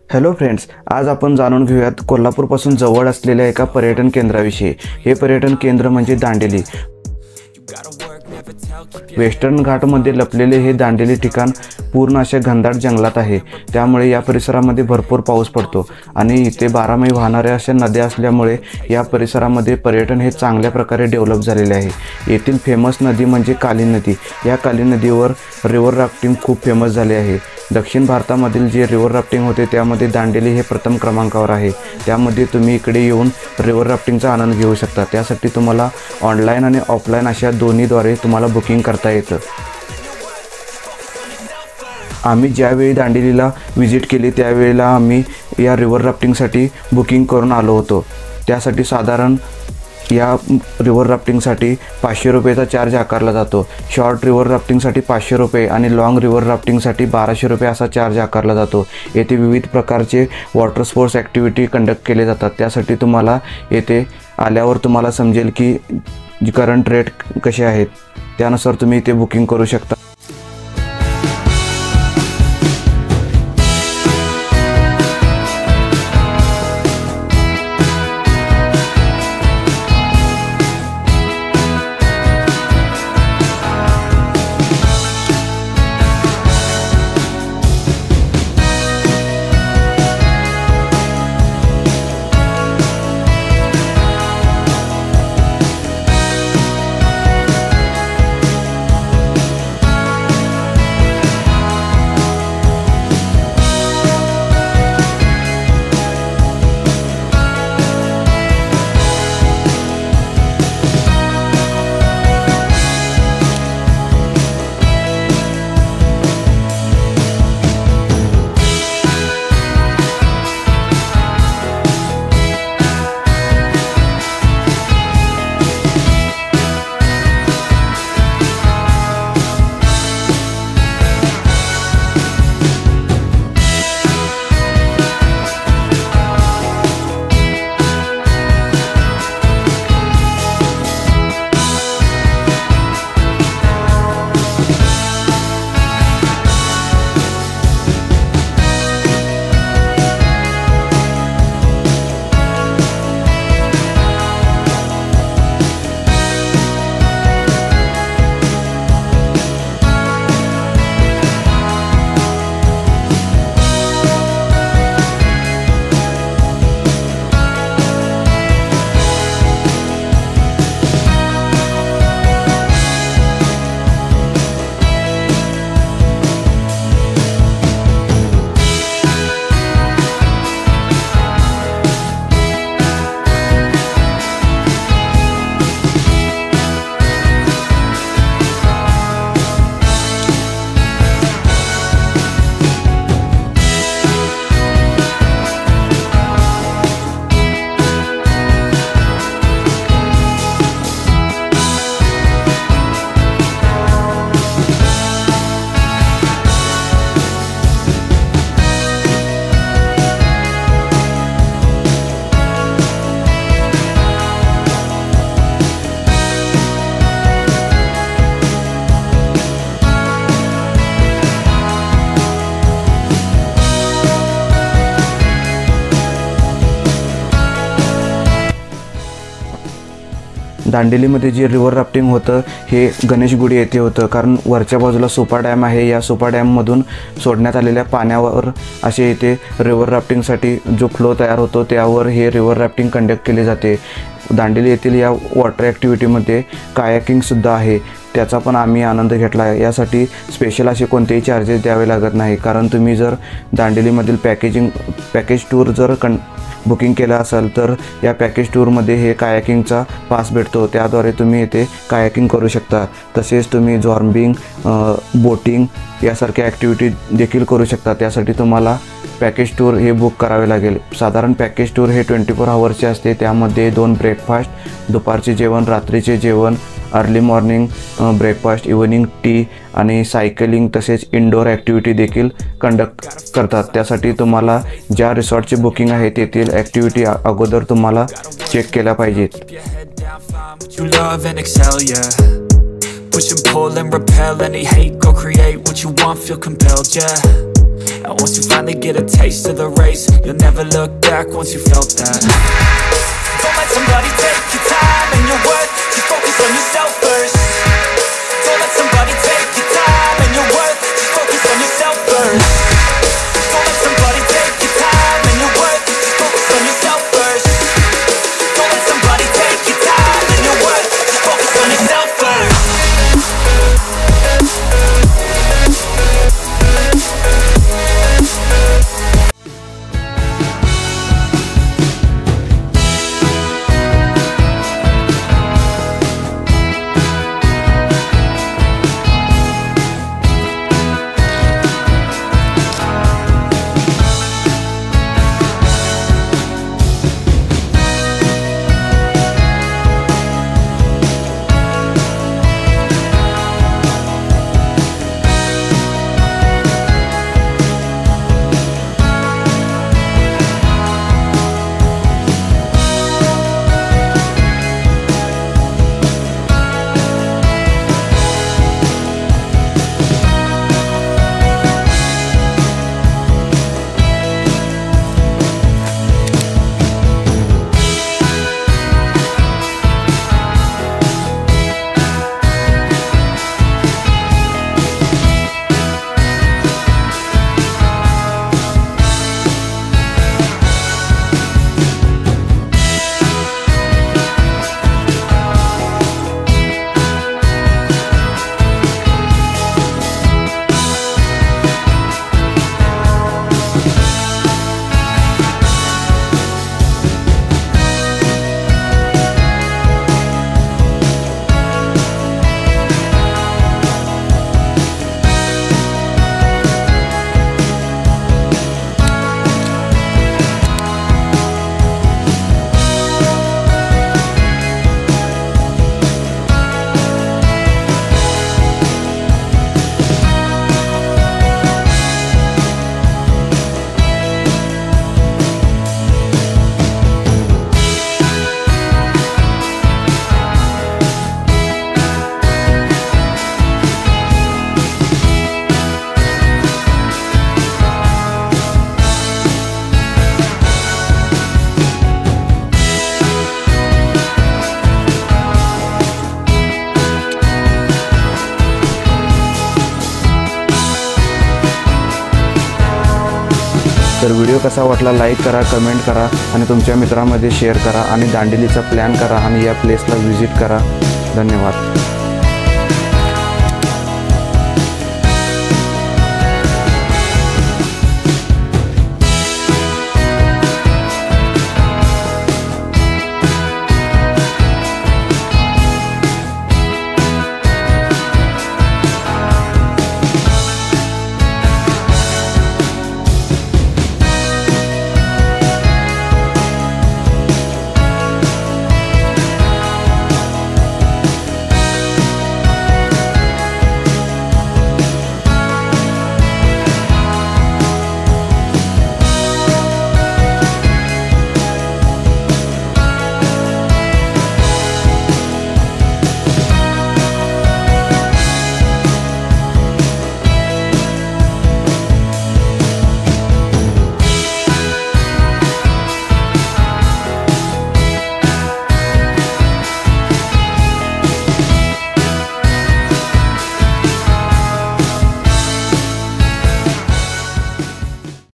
Hello friends, आज आपण जाणून घेऊयात कोल्हापूरपासून जवळ असलेल्या एका पर्यटन केंद्राविषयी। हे पर्यटन केंद्र म्हणजे दांडेली। वेस्टर्न घाटमध्ये लपलेले हे दांडेली ठिकाण पूर्ण अशा घनदाट जंगलात आहे। त्यामुळे या परिसरामध्ये भरपूर पाऊस पडतो आणि इथे 12 महिने वाहणाऱ्या अशा नद्या असल्यामुळे या परिसरामध्ये पर्यटन हे चांगल्या प्रकारे डेव्हलप झालेले आहे। येथील फेमस नदी म्हणजे काली नदी। या काली नदीवर रिव्हर राफ्टिंग खूप फेमस झाले आहे। दक्षिण भारतामधील जे रिव्हर राफ्टिंग होते त्यामध्ये दांडेली हे प्रथम क्रमांकावर आहे। त्यामध्ये तुम्ही इकडे येऊन रिव्हर राफ्टिंगचा आनंद घेऊ शकता। त्यासाठी तुम्हाला ऑनलाईन आणि ऑफलाईन अशा दोन्हीद्वारे तुम्हाला बुकिंग करता येतं। आम्ही ज्यावेळी दांडेलीला व्हिजिट केली त्यावेळेला आम्ही या रिव्हर राफ्टिंगसाठी बुकिंग करून आलो होतो। त्यासाठी साधारण या रिव्हर राफ्टिंगसाठी 500 रुपयाचा चार्ज आकारला जातो। शॉर्ट रिव्हर राफ्टिंगसाठी 500 रुपये आणि लॉंग रिव्हर राफ्टिंगसाठी 1200 रुपये असा चार्ज आकारला जातो। येथे विविध प्रकारचे वॉटर स्पोर्ट्स ॲक्टिव्हिटी कंडक्ट केले जातात। त्यासाठी तुम्हाला येथे आल्यावर तुम्हाला समजेल की करंट रेट कसे आहेत, त्यानुसार तुम्ही इथे बुकिंग करू शकता। दांडेलीमध्ये जे रिव्हर राफ्टिंग होतं हे गणेशगुडी येथे होतं, कारण वरच्या बाजूला सोपा डॅम आहे। या सोपा डॅममधून सोडण्यात आलेल्या पाण्यावर असे इथे रिव्हर राफ्टिंगसाठी जो फ्लो तयार होतो त्यावर हे रिव्हर राफ्टिंग कंडक्ट केले जाते। दांडेली येथील या वॉटर ॲक्टिव्हिटीमध्ये कायाकिंगसुद्धा आहे, त्याचा पण आम्ही आनंद घेतला आहे। यासाठी स्पेशल असे कोणतेही चार्जेस द्यावे लागत नाही, कारण तुम्ही जर दांडेलीमधील पॅकेज टूर जर बुकिंग केलं असेल तर या पॅकेज टूरमध्ये हे कायाकिंगचा पास भेटतो। त्याद्वारे तुम्ही इथे कायाकिंग करू शकता। तसेच तुम्ही जॉर्बिंग, बोटिंग यासारख्या ॲक्टिव्हिटी देखील करू शकता। त्यासाठी तुम्हाला पॅकेज टूर हे बुक करावे लागेल। साधारण पॅकेज टूर हे 24 आवर्सचे असते। त्यामध्ये 2 ब्रेकफास्ट, दुपारचे जेवण, रात्रीचे जेवण, early morning breakfast, evening T आणि सायकलिंग तसेच इंडोर ॲक्टिव्हिटी देखील कंडक्ट करतात। त्यासाठी तुम्हाला ज्या रिसॉर्टची बुकिंग आहे तेथील ॲक्टिव्हिटी अगोदर तुम्हाला चेक केल्या पाहिजेत। Push and pull and repel any hate, go create what you want, feel compelled, yeah. And once you finally get a taste of the race, you'll never look back once you felt that. Don't let somebody take your time and your worth. Just focus on yourself first. Don't let somebody take your time and your worth. Just focus on yourself first. Don't let somebody take your time and your worth. Just focus on yourself first. Don't let somebody take your time and your worth. Just focus on yourself first. तर video कसा वाटला like करा, comment करा आणि तुमच्या मित्रांमध्ये share करा आणि दांडेलीचा प्लॅन करा आणि या प्लेसला व्हिजिट करा. धन्यवाद.